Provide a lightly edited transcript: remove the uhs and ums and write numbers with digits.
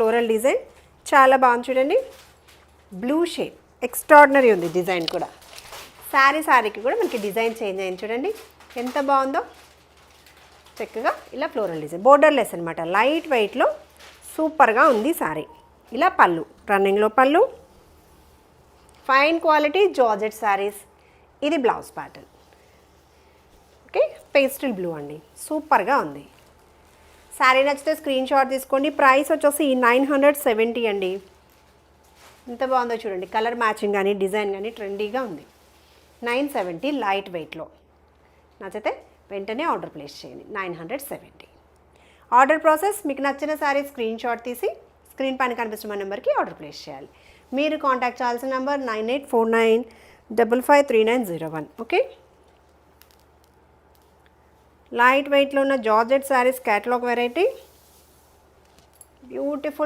Floral design చాలా బాగుంది చూడండి. బ్లూ షేడ్ ఎక్స్ట్రాడినరీ ఉంది డిజైన్ కూడా. శారీకి కూడా మనకి డిజైన్ చేంజ్ అయింది చూడండి ఎంత బాగుందో. చక్కగా ఇలా ఫ్లోరల్ డిజైన్ బోర్డర్లెస్ అనమాట, లైట్ వెయిట్లో సూపర్గా ఉంది శారీ. ఇలా పళ్ళు, రన్నింగ్లో పళ్ళు, ఫైన్ క్వాలిటీ జార్జెట్ శారీస్. ఇది blouse pattern. Okay, pastel blue అండి, సూపర్గా ఉంది. శారీ నచ్చితే స్క్రీన్ షాట్ తీసుకోండి. ప్రైస్ వచ్చేసి 970 అండి. ఎంత బాగుందో చూడండి, కలర్ మ్యాచింగ్ కానీ డిజైన్ కానీ ట్రెండీగా ఉంది. 970 లైట్ వెయిట్లో. నచ్చితే వెంటనే ఆర్డర్ ప్లేస్ చేయండి. 970 ఆర్డర్ ప్రాసెస్. మీకు నచ్చిన శారీ స్క్రీన్ షాట్ తీసి స్క్రీన్ పైన కనిపిస్తున్న నెంబర్కి ఆర్డర్ ప్లేస్ చేయాలి. మీరు కాంటాక్ట్ చేయాల్సిన నెంబర్ 9849553901. ఓకే, లైట్ వెయిట్లో ఉన్న georgette saris catalogue variety, beautiful